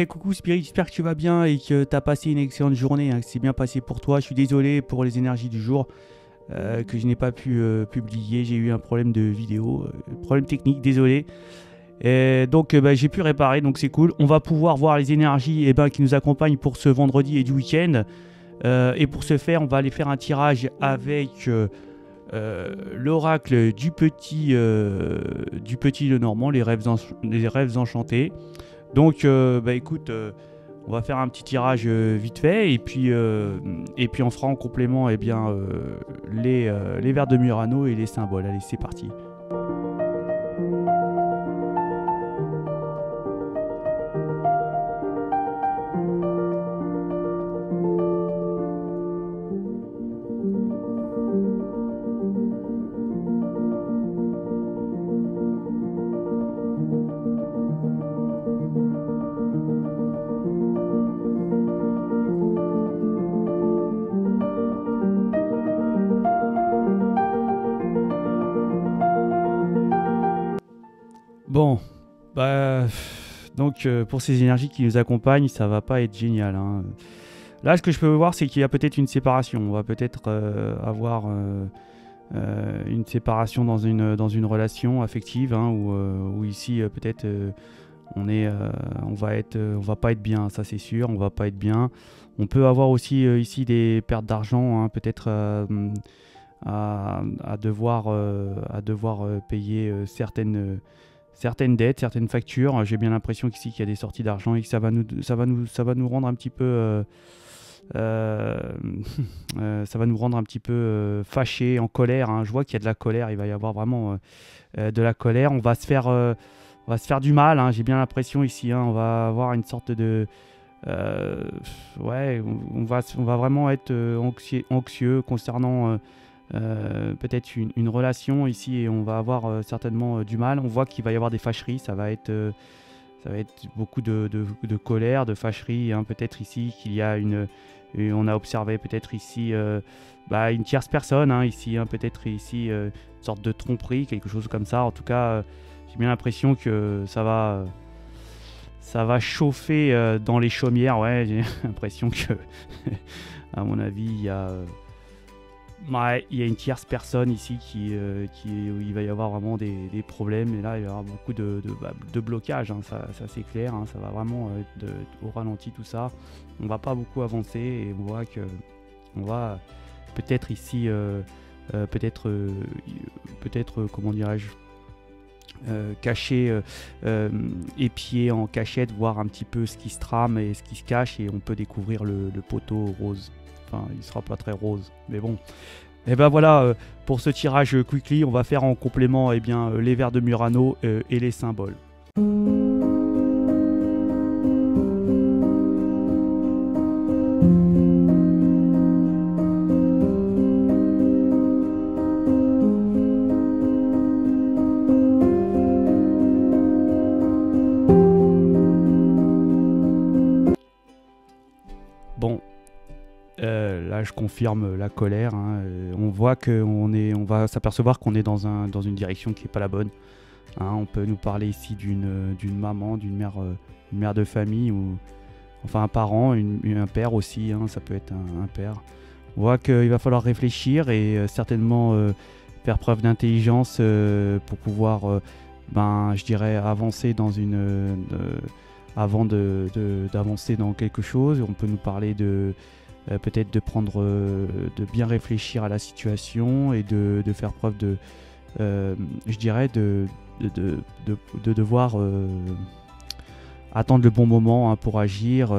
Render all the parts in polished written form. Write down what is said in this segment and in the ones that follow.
Coucou Spirit, j'espère que tu vas bien et que tu as passé une excellente journée, hein, que c'est bien passé pour toi. Je suis désolé pour les énergies du jour que je n'ai pas pu publier. J'ai eu un problème de vidéo, problème technique, désolé. Donc j'ai pu réparer, donc c'est cool. On va pouvoir voir les énergies qui nous accompagnent pour ce vendredi et du week-end. Et pour ce faire, on va aller faire un tirage avec l'oracle du petit Lenormand, les rêves enchantés. Donc, écoute, on va faire un petit tirage vite fait et puis on fera en complément les vers de Murano et les symboles. Allez, c'est parti. Bon, donc pour ces énergies qui nous accompagnent, ça va pas être génial, hein. Là, ce que je peux voir, c'est qu'il y a peut-être une séparation. On va peut-être avoir une séparation dans une relation affective, hein, où ici peut-être on va pas être bien, ça c'est sûr, on va pas être bien. On peut avoir aussi ici des pertes d'argent, hein, peut-être à devoir payer certaines dettes, certaines factures. J'ai bien l'impression qu'ici qu'il y a des sorties d'argent et que ça va nous rendre un petit peu ça va nous rendre un petit peu fâchés, en colère, hein. Je vois qu'il y a de la colère, il va y avoir vraiment de la colère. On va se faire du mal, hein. J'ai bien l'impression ici, hein. On va avoir une sorte de ouais, on va vraiment être anxieux concernant peut-être une relation ici, et on va avoir certainement du mal. On voit qu'il va y avoir des fâcheries, ça va être beaucoup de colère, de fâcherie, hein. Peut-être ici qu'il y a on a observé peut-être ici une tierce personne, hein, ici, hein, peut-être ici une sorte de tromperie, quelque chose comme ça. En tout cas, j'ai bien l'impression que ça va chauffer dans les chaumières. Ouais, j'ai l'impression que, à mon avis, il y a une tierce personne ici où il va y avoir vraiment des problèmes, et là il va y avoir beaucoup de blocages, hein. Ça c'est clair, hein. Ça va vraiment être au ralenti tout ça. On va pas beaucoup avancer et on voit que on va peut-être ici peut-être comment dirais-je, cacher, épier en cachette, voir un petit peu ce qui se trame et ce qui se cache, et on peut découvrir le poteau rose. Enfin, il sera pas très rose, mais bon. Et ben voilà, pour ce tirage quickly, on va faire en complément les vers de Murano et les symboles. Bon, là je confirme la colère, hein. On voit on va s'apercevoir qu'on est dans une direction qui n'est pas la bonne, hein. On peut nous parler ici d'une maman, d'une mère de famille, ou enfin un parent, un père aussi, hein. Ça peut être un père. On voit qu'il va falloir réfléchir et certainement faire preuve d'intelligence pour pouvoir, je dirais, avancer avant d'avancer dans quelque chose. On peut nous parler peut-être de bien réfléchir à la situation et de faire preuve je dirais, de devoir attendre le bon moment, hein, pour agir,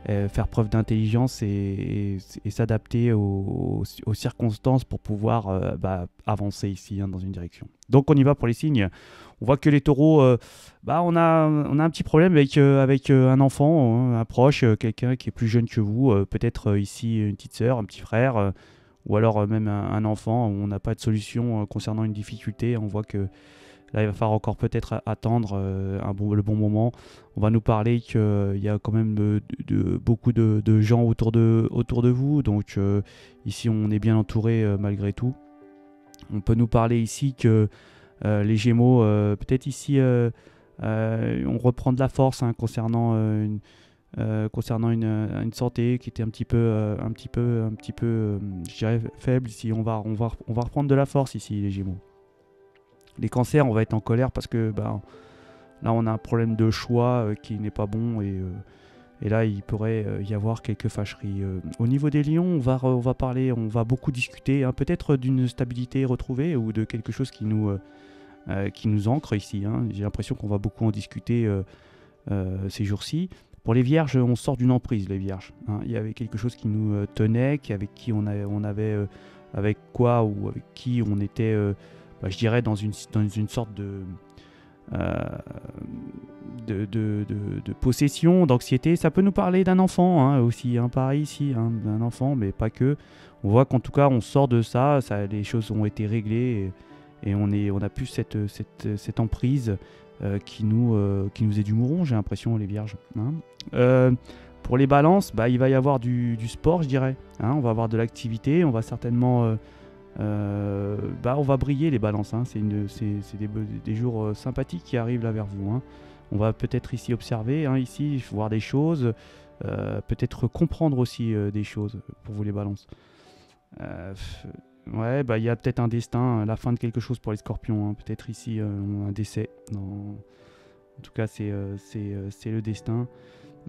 faire preuve d'intelligence et s'adapter aux circonstances pour pouvoir avancer ici, hein, dans une direction. Donc on y va pour les signes. On voit que les taureaux, on a un petit problème avec un enfant, hein, un proche, quelqu'un qui est plus jeune que vous, peut-être ici une petite sœur, un petit frère, ou alors même un enfant. On n'a pas de solution concernant une difficulté. On voit que là, il va falloir encore peut-être attendre le bon moment. On va nous parler qu'il y a quand même beaucoup de gens autour de vous. Donc ici, on est bien entouré malgré tout. On peut nous parler ici que les Gémeaux, peut-être ici, On reprend de la force hein, concernant une santé qui était un petit peu, je dirais, faible ici. On va reprendre de la force ici, les Gémeaux. Les cancers, on va être en colère parce que là, on a un problème de choix qui n'est pas bon et là, il pourrait y avoir quelques fâcheries. Au niveau des lions, on va parler, on va beaucoup discuter, hein, peut-être d'une stabilité retrouvée ou de quelque chose qui nous ancre ici. Hein. J'ai l'impression qu'on va beaucoup en discuter ces jours-ci. Pour les vierges, on sort d'une emprise, les vierges. Hein. Il y avait quelque chose qui nous tenait, avec qui on avait, avec quoi ou avec qui on était, je dirais, dans une sorte euh, de possession, d'anxiété. Ça peut nous parler d'un enfant hein, aussi, hein, pareil ici, hein, d'un enfant, mais pas que. On voit qu'en tout cas, on sort de ça, les choses ont été réglées et on a plus cette emprise qui nous est du mouron, j'ai l'impression, les vierges. Hein. Pour les balances, il va y avoir du sport, je dirais. Hein, on va avoir de l'activité, on va certainement... on va briller les balances. Hein. C'est des jours sympathiques qui arrivent là vers vous. Hein. On va peut-être ici observer, hein, ici voir des choses, peut-être comprendre aussi des choses pour vous les balances. Ouais, il y a peut-être un destin, la fin de quelque chose pour les scorpions. Hein. Peut-être ici un décès. En tout cas, c'est le destin.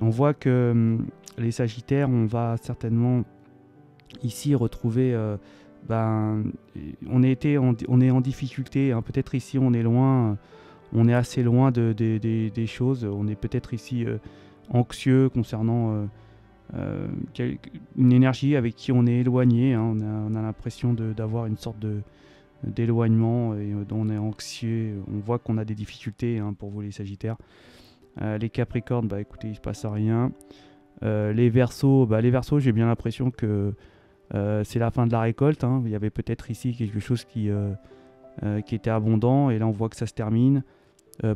On voit que les sagittaires, on va certainement ici retrouver... on est en difficulté. Hein. Peut-être ici, on est loin. On est assez loin des choses. On est peut-être ici anxieux concernant... une énergie avec qui on est éloigné, hein. On a l'impression d'avoir une sorte d'éloignement et on est anxieux, on voit qu'on a des difficultés hein, pour vous les Sagittaires. Les Capricornes, écoutez, il se passe rien. Les Verseaux, j'ai bien l'impression que c'est la fin de la récolte, hein. Il y avait peut-être ici quelque chose qui était abondant et là on voit que ça se termine.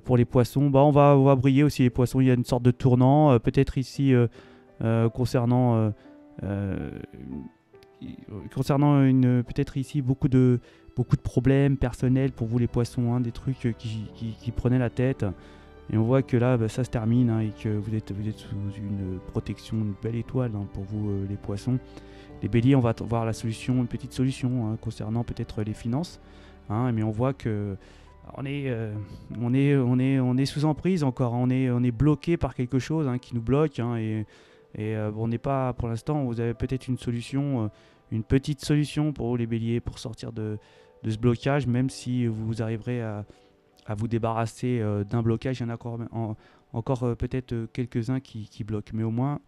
Pour les Poissons, on va briller aussi les Poissons, il y a une sorte de tournant, peut-être ici concernant peut-être ici beaucoup de problèmes personnels pour vous les poissons, hein, des trucs qui prenaient la tête et on voit que là ça se termine hein, et que vous êtes sous une protection, une belle étoile hein, pour vous les poissons. Les béliers, on va voir la solution, une petite solution hein, concernant peut-être les finances hein, mais on voit que on est sous emprise encore, on est bloqué par quelque chose hein, qui nous bloque hein, et on n'est pas, pour l'instant, vous avez peut-être une solution, une petite solution pour les béliers pour sortir de ce blocage, même si vous arriverez à vous débarrasser d'un blocage. Il y en a encore peut-être quelques-uns qui bloquent, mais au moins,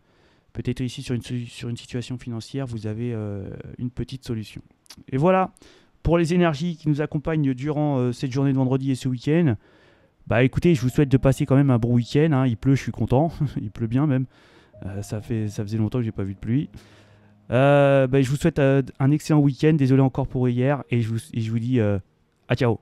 peut-être ici sur une situation financière, vous avez une petite solution. Et voilà, pour les énergies qui nous accompagnent durant cette journée de vendredi et ce week-end, écoutez, je vous souhaite de passer quand même un bon week-end. Hein. Il pleut, je suis content, il pleut bien même. Ça faisait longtemps que j'ai pas vu de pluie. Je vous souhaite un excellent week-end. Désolé encore pour hier et je vous dis à ciao.